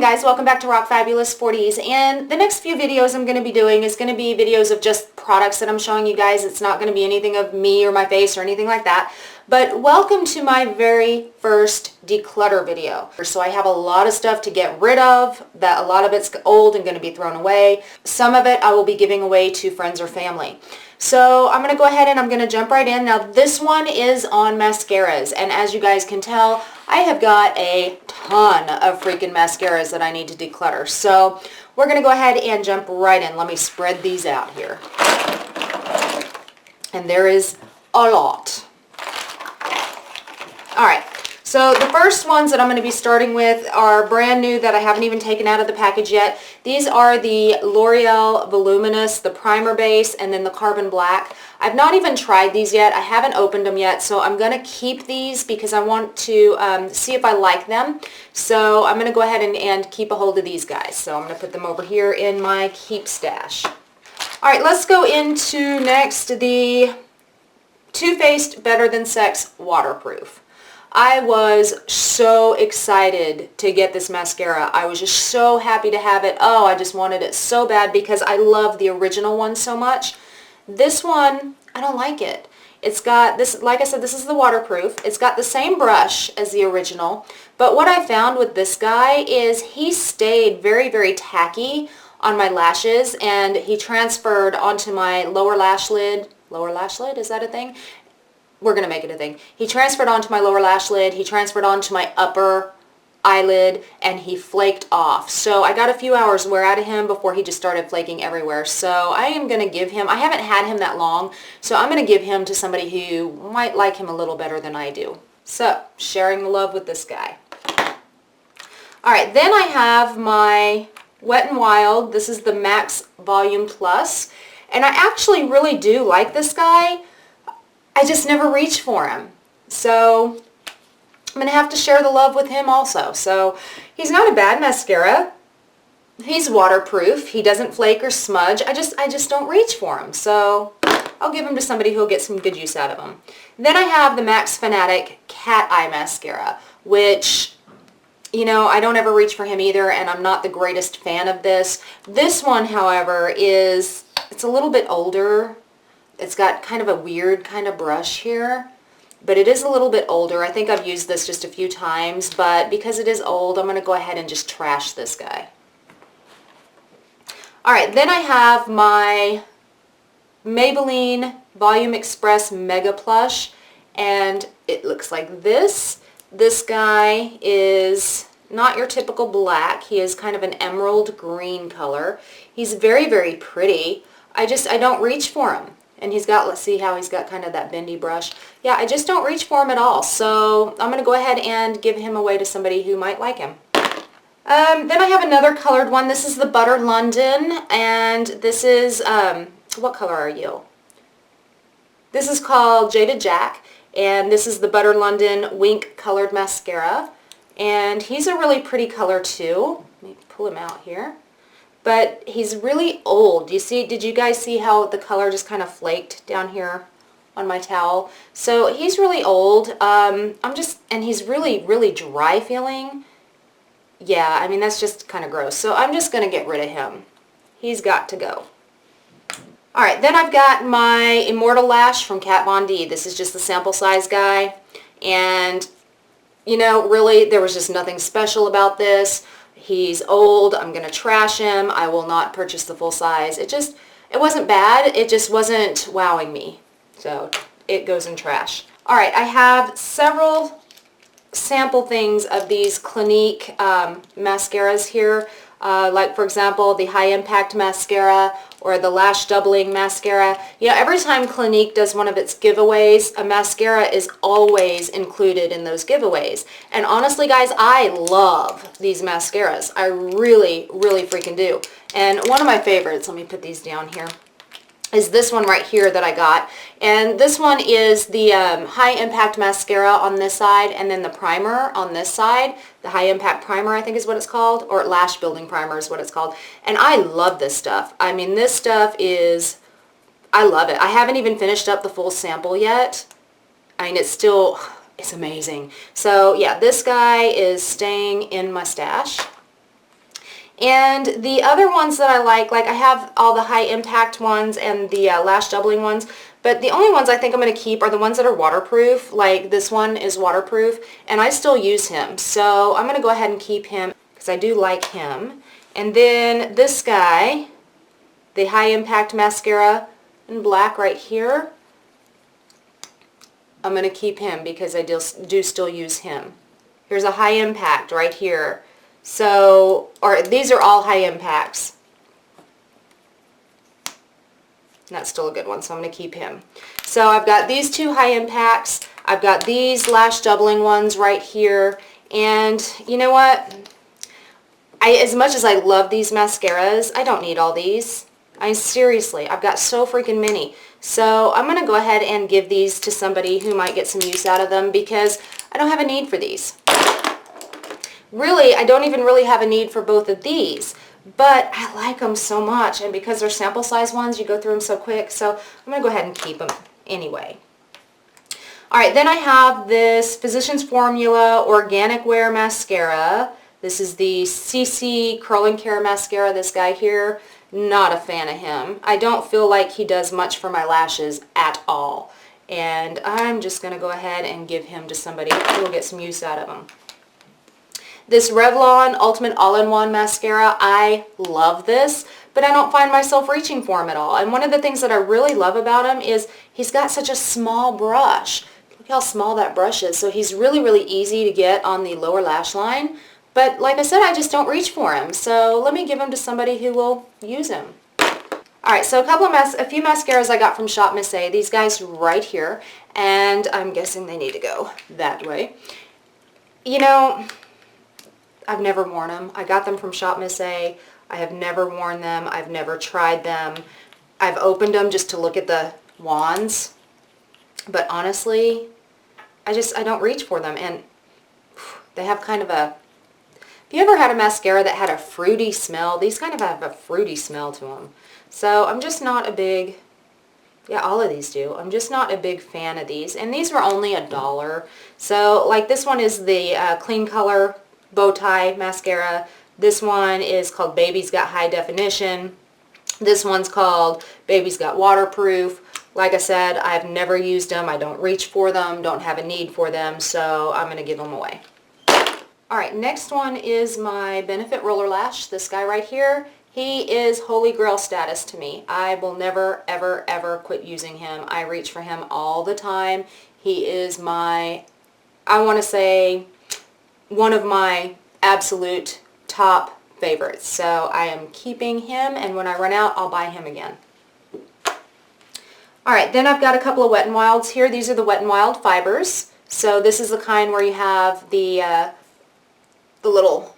morning, guys. Welcome back to Rock Fabulous 40s, and the next few videos I'm going to be doing is going to be videos of just products that I'm showing you guys. It's not going to be anything of me or my face or anything like that, but welcome to my very first declutter video. So I have a lot of stuff to get rid of, that a lot of it's old and going to be thrown away. Some of it I will be giving away to friends or family. So I'm going to go ahead and I'm going to jump right in. Now this one is on mascaras, and as you guys can tell, I have got a ton of freaking mascaras that I need to declutter. So we're going to go ahead and jump right in. Let me spread these out here. And there is a lot. Alright, so the first ones that I'm going to be starting with are brand new that I haven't even taken out of the package yet. These are the L'Oreal Voluminous, the primer base, and then the Carbon Black. I've not even tried these yet. I haven't opened them yet, so I'm going to keep these because I want to see if I like them. So I'm going to go ahead and keep a hold of these guys. So I'm going to put them over here in my keep stash. Alright, let's go into next the Too Faced Better Than Sex Waterproof. I was so excited to get this mascara. I was just so happy to have it. Oh, I just wanted it so bad because I love the original one so much. This one, I don't like it. It's got this, like I said, this is the waterproof. It's got the same brush as the original, but what I found with this guy is he stayed very, very tacky on my lashes, and he transferred onto my lower lash lid. Lower lash lid, is that a thing? We're going to make it a thing. He transferred onto my lower lash lid, he transferred onto my upper eyelid, and he flaked off. So I got a few hours wear out of him before he just started flaking everywhere. So I am going to give him, I haven't had him that long, so I'm going to give him to somebody who might like him a little better than I do. So, sharing the love with this guy. Alright, then I have my Wet n Wild. This is the Max Volume Plus, and I actually really do like this guy. I just never reach for him. So I'm going to have to share the love with him also. So he's not a bad mascara. He's waterproof. He doesn't flake or smudge. I just don't reach for him. So I'll give him to somebody who'll get some good use out of him. Then I have the MAC Fanatic Cat Eye Mascara, which, you know, I don't ever reach for him either, and I'm not the greatest fan of this. This one, however, it's a little bit older. It's got kind of a weird kind of brush here, but it is a little bit older. I think I've used this just a few times, but because it is old, I'm going to go ahead and just trash this guy. Alright, then I have my Maybelline Volume Express Mega Plush, and it looks like this. This guy is not your typical black. He is kind of an emerald green color. He's very, very pretty. I don't reach for him. And he's got, let's see how he's got kind of that bendy brush. Yeah, I just don't reach for him at all. So I'm going to go ahead and give him away to somebody who might like him. Then I have another colored one. This is the Butter London, and this is, what color are you? This is called Jaded Jack, and this is the Butter London Wink Colored Mascara. And he's a really pretty color too. Let me pull him out here. But he's really old. Did you guys see how the color just kind of flaked down here on my towel? So he's really old. And he's really, really dry feeling. Yeah, I mean, that's just kind of gross. So I'm just going to get rid of him. He's got to go. Alright, then I've got my Immortal Lash from Kat Von D. This is just the sample size guy. And, you know, really, there was just nothing special about this. He's old. I'm going to trash him. I will not purchase the full size. It wasn't bad. It just wasn't wowing me. So it goes in trash. Alright, I have several sample things of these Clinique mascaras here. Like, for example, the High Impact Mascara or the Lash Doubling Mascara. You know, every time Clinique does one of its giveaways, a mascara is always included in those giveaways. And honestly, guys, I love these mascaras. I really, really freaking do. And one of my favorites, let me put these down here, is this one right here that I got. And this one is the High Impact Mascara on this side, and then the primer on this side. The High Impact Primer, I think is what it's called, or Lash Building Primer is what it's called. And I love this stuff. I mean, this stuff is, I love it. I haven't even finished up the full sample yet. I mean, it's amazing. So yeah, this guy is staying in my stash. And the other ones that I like I have all the high impact ones and the lash doubling ones, but the only ones I think I'm going to keep are the ones that are waterproof. Like this one is waterproof and I still use him. So I'm going to go ahead and keep him because I do like him. And then this guy, the high impact mascara in black right here, I'm going to keep him because I do still use him. Here's a high impact right here. So, or these are all high impacts. That's still a good one, so I'm going to keep him. So I've got these two high impacts. I've got these lash doubling ones right here. And you know what? As much as I love these mascaras, I don't need all these. Seriously, I've got so freaking many. So I'm going to go ahead and give these to somebody who might get some use out of them because I don't have a need for these. Really, I don't even really have a need for both of these, but I like them so much, and because they're sample size ones, you go through them so quick, so I'm going to go ahead and keep them anyway. Alright, then I have this Physicians Formula Organic Wear Mascara. This is the CC Curl and Care Mascara, this guy here. Not a fan of him. I don't feel like he does much for my lashes at all, and I'm just going to go ahead and give him to somebody who will get some use out of him. This Revlon Ultimate All-in-One Mascara, I love this, but I don't find myself reaching for him at all. And one of the things that I really love about him is he's got such a small brush. Look how small that brush is. So he's really, really easy to get on the lower lash line. But like I said, I just don't reach for him. So let me give him to somebody who will use him. Alright, so a few mascaras I got from Shop Miss A. These guys right here. And I'm guessing they need to go that way. You know, I've never worn them. I got them from Shop Miss A. I have never worn them. I've never tried them. I've opened them just to look at the wands. But honestly, I don't reach for them. And they have kind of a... If you ever had a mascara that had a fruity smell, these kind of have a fruity smell to them. So I'm just not a big... Yeah, all of these do. I'm just not a big fan of these. And these were only $1. So like this one is the Clean Color Bow Tie Mascara. This one is called Baby's Got High Definition. This one's called Baby's Got Waterproof. Like I said, I've never used them. I don't reach for them, don't have a need for them, so I'm going to give them away. Alright, next one is my Benefit Roller Lash. This guy right here, he is holy grail status to me. I will never, ever, ever quit using him. I reach for him all the time. He is my, I want to say, one of my absolute top favorites. So I am keeping him, and when I run out, I'll buy him again. Alright, then I've got a couple of Wet n Wilds here. These are the Wet n Wild fibers. So this is the kind where you have the little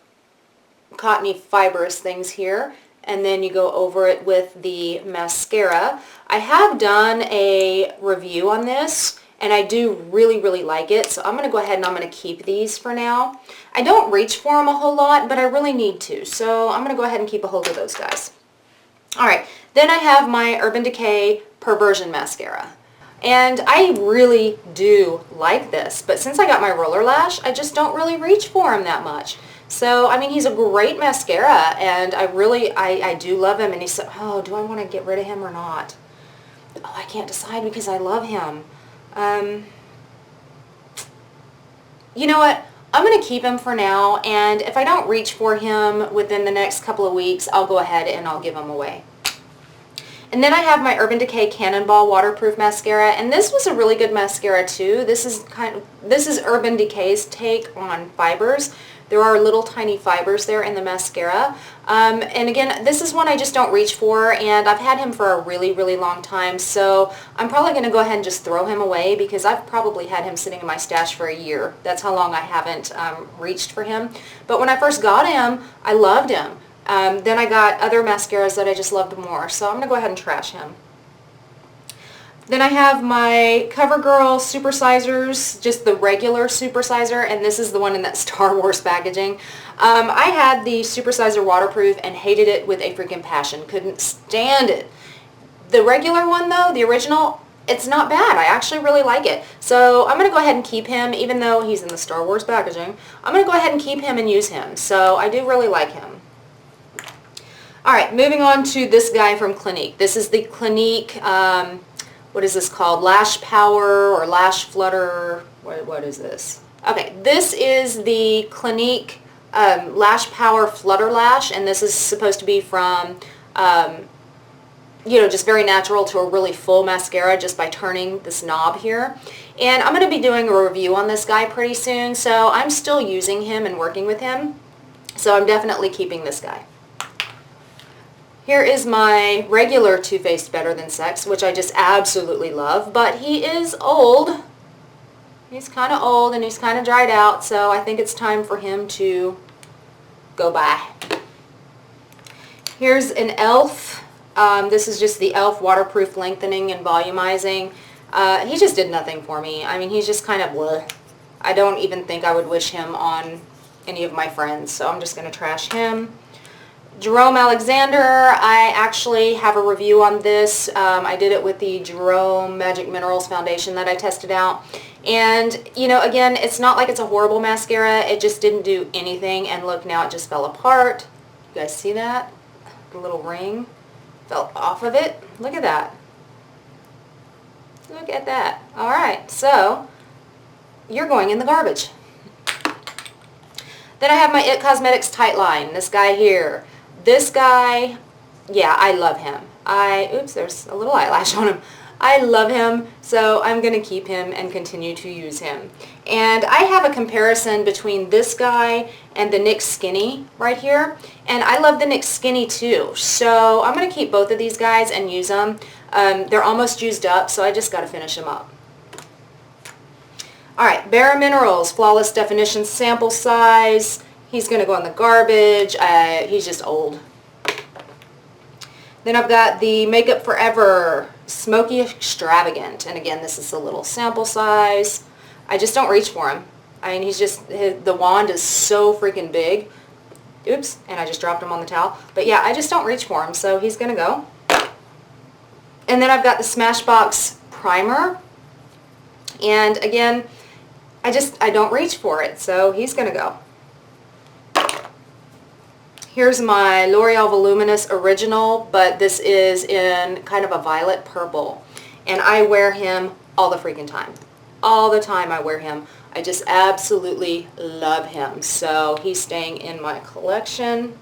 cottony fibrous things here, and then you go over it with the mascara. I have done a review on this, and I do really, really like it, so I'm going to go ahead and I'm going to keep these for now. I don't reach for them a whole lot, but I really need to, so I'm going to go ahead and keep a hold of those guys. Alright, then I have my Urban Decay Perversion Mascara. And I really do like this, but since I got my roller lash, I just don't really reach for him that much. So, I mean, he's a great mascara, and I do love him, and he's so, oh, do I want to get rid of him or not? Oh, I can't decide because I love him. You know what? I'm going to keep him for now, and if I don't reach for him within the next couple of weeks, I'll go ahead and I'll give him away. And then I have my Urban Decay Cannonball Waterproof Mascara, and this was a really good mascara too. This is Urban Decay's take on fibers. There are little tiny fibers there in the mascara. And again, this is one I just don't reach for, and I've had him for a really, really long time, so I'm probably going to go ahead and just throw him away because I've probably had him sitting in my stash for a year. That's how long I haven't reached for him. But when I first got him, I loved him. Then I got other mascaras that I just loved more, so I'm going to go ahead and trash him. Then I have my CoverGirl Supersizers, just the regular Supersizer, and this is the one in that Star Wars packaging. I had the Supersizer waterproof and hated it with a freaking passion. Couldn't stand it. The regular one though, the original, it's not bad. I actually really like it. So I'm going to go ahead and keep him, even though he's in the Star Wars packaging. I'm going to go ahead and keep him and use him. So I do really like him. Alright, moving on to this guy from Clinique. This is the Clinique, what is this called? Lash Power or Lash Flutter. What is this? Okay, this is the Clinique Lash Power Flutter Lash, and this is supposed to be from, you know, just very natural to a really full mascara just by turning this knob here. And I'm going to be doing a review on this guy pretty soon, so I'm still using him and working with him. So I'm definitely keeping this guy. Here is my regular Too Faced Better Than Sex, which I just absolutely love, but he is old. He's kind of old and he's kind of dried out, so I think it's time for him to go by. Here's an e.l.f. This is just the e.l.f. Waterproof Lengthening and Volumizing. He just did nothing for me. I mean, he's just kind of bleh. I don't even think I would wish him on any of my friends, so I'm just going to trash him. Jerome Alexander, I actually have a review on this. I did it with the Jerome Magic Minerals Foundation that I tested out. And, you know, again, it's not like it's a horrible mascara. It just didn't do anything. And look, now it just fell apart. You guys see that? The little ring fell off of it. Look at that. Look at that. All right, so you're going in the garbage. Then I have my It Cosmetics Tight Line, this guy here. This guy, yeah, I love him. Oops, there's a little eyelash on him. I love him, so I'm going to keep him and continue to use him. And I have a comparison between this guy and the NYX Skinny right here. And I love the NYX Skinny too. So I'm going to keep both of these guys and use them. They're almost used up, so I just got to finish them up. Alright, Bare Minerals, Flawless Definition Sample Size. He's going to go in the garbage. He's just old. Then I've got the Makeup Forever Smoky Extravagant. And again, this is a little sample size. I just don't reach for him. I mean, the wand is so freaking big. Oops, and I just dropped him on the towel. But yeah, I just don't reach for him, so he's going to go. And then I've got the Smashbox Primer. And again, I don't reach for it, so he's going to go. Here's my L'Oreal Voluminous Original, but this is in kind of a violet purple. And I wear him all the freaking time. All the time I wear him. I just absolutely love him. So he's staying in my collection.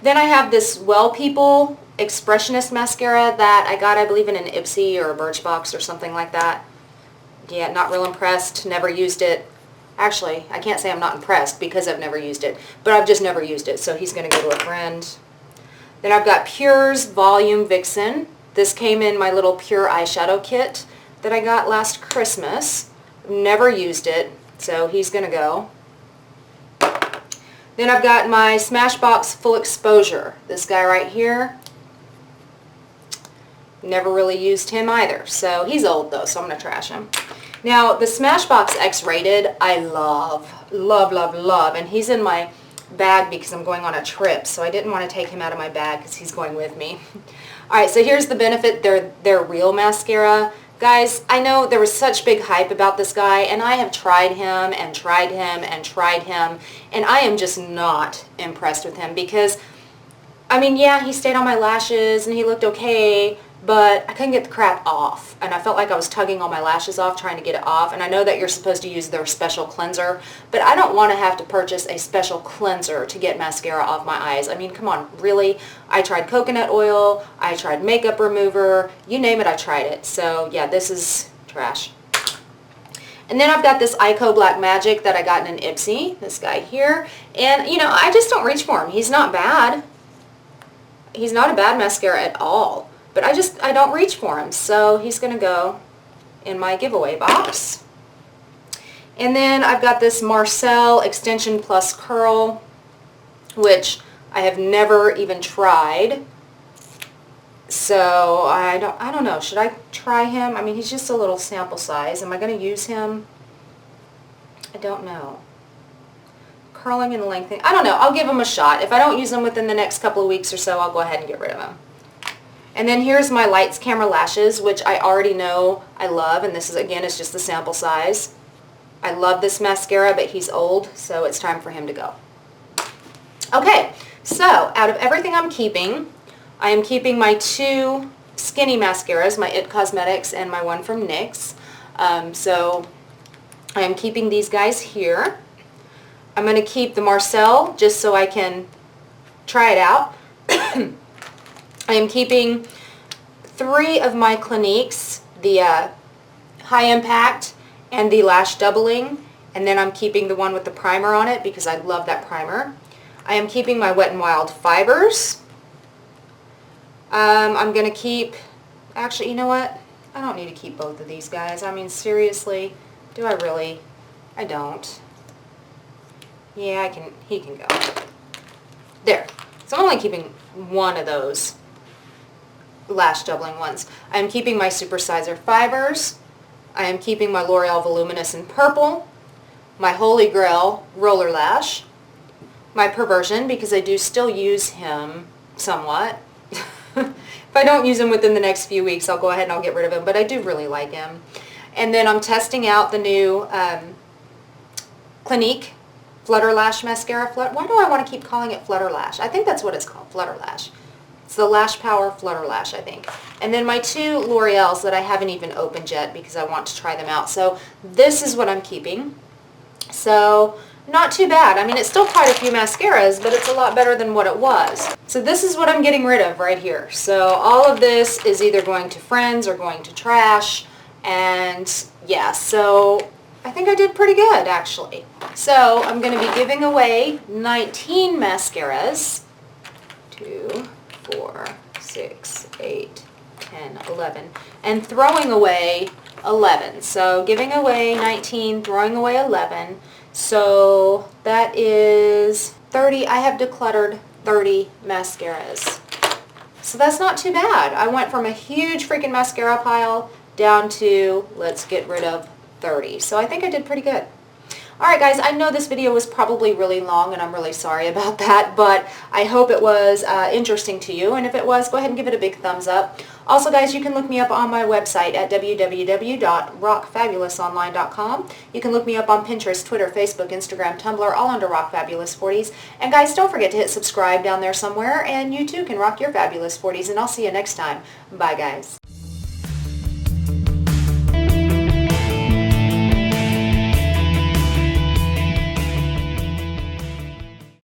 Then I have this Well People Expressionist mascara that I got, I believe, in an Ipsy or a Birchbox or something like that. Yeah, not real impressed. Never used it. Actually, I can't say I'm not impressed because I've never used it, but I've just never used it, so he's going to go to a friend. Then I've got Pure's Volume Vixen. This came in my little Pure eyeshadow kit that I got last Christmas. Never used it, so he's going to go. Then I've got my Smashbox Full Exposure. This guy right here. Never really used him either, so he's old though, so I'm going to trash him. Now, the Smashbox X-Rated, I love, love, love, love. And he's in my bag because I'm going on a trip, so I didn't want to take him out of my bag because he's going with me. Alright, so here's the benefit. They're real mascara. Guys, I know there was such big hype about this guy, and I have tried him and tried him and tried him, and I am just not impressed with him because, I mean, yeah, he stayed on my lashes and he looked okay, but I couldn't get the crap off, and I felt like I was tugging all my lashes off trying to get it off. And I know that you're supposed to use their special cleanser, but I don't want to have to purchase a special cleanser to get mascara off my eyes. I mean, come on, really? I tried coconut oil, I tried makeup remover, you name it, I tried it. So yeah, this is trash. And then I've got this Eyeko Black Magic that I got in an Ipsy, this guy here, and you know, I just don't reach for him. He's not bad. He's not a bad mascara at all. But I don't reach for him, so he's going to go in my giveaway box. And then I've got this Marcel Extension Plus Curl, which I have never even tried. So I don't know. Should I try him? I mean, he's just a little sample size. Am I going to use him? I don't know. Curling and lengthening. I don't know. I'll give him a shot. If I don't use him within the next couple of weeks or so, I'll go ahead and get rid of him. And then here's my Lights Camera Lashes, which I already know I love, and this is, again, it's just the sample size. I love this mascara, but he's old, so it's time for him to go. Okay, So, out of everything I'm keeping, I am keeping my 2 skinny mascaras, my It Cosmetics and my one from NYX. So, I am keeping these guys here. I'm going to keep the Marcel just so I can try it out. I am keeping 3 of my Cliniques, the High Impact and the Lash Doubling, and then I'm keeping the one with the primer on it because I love that primer. I am keeping my Wet n Wild Fibers. I'm going to keep, actually, you know what? I don't need to keep both of these guys. I mean, seriously, do I really? I don't. Yeah, he can go. There. So I'm only keeping one of those lash doubling ones. I'm keeping my Supersizer Fibers. I am keeping my L'Oreal Voluminous in purple. My Holy Grail Roller Lash. My Perversion, because I do still use him somewhat. If I don't use him within the next few weeks, I'll go ahead and I'll get rid of him, but I do really like him. And then I'm testing out the new Clinique Flutter Lash Mascara. Why do I want to keep calling it Flutter Lash? I think that's what it's called, Flutter Lash. It's the Lash Power Flutter Lash, I think. And then my 2 L'Oreals that I haven't even opened yet because I want to try them out. So this is what I'm keeping. So not too bad. I mean, it's still quite a few mascaras, but it's a lot better than what it was. So this is what I'm getting rid of right here. So all of this is either going to friends or going to trash. And yeah, so I think I did pretty good, actually. So I'm going to be giving away 19 mascaras. 2, 4, 6, 8, 10, 11. And throwing away 11. So giving away 19, throwing away 11. So that is 30. I have decluttered 30 mascaras. So that's not too bad. I went from a huge freaking mascara pile down to let's get rid of 30. So I think I did pretty good. Alright guys, I know this video was probably really long and I'm really sorry about that, but I hope it was interesting to you, and if it was, go ahead and give it a big thumbs up. Also guys, you can look me up on my website at www.rockfabulousonline.com. You can look me up on Pinterest, Twitter, Facebook, Instagram, Tumblr, all under Rock Fabulous 40s. And guys, don't forget to hit subscribe down there somewhere, and you too can rock your Fabulous 40s, and I'll see you next time. Bye guys.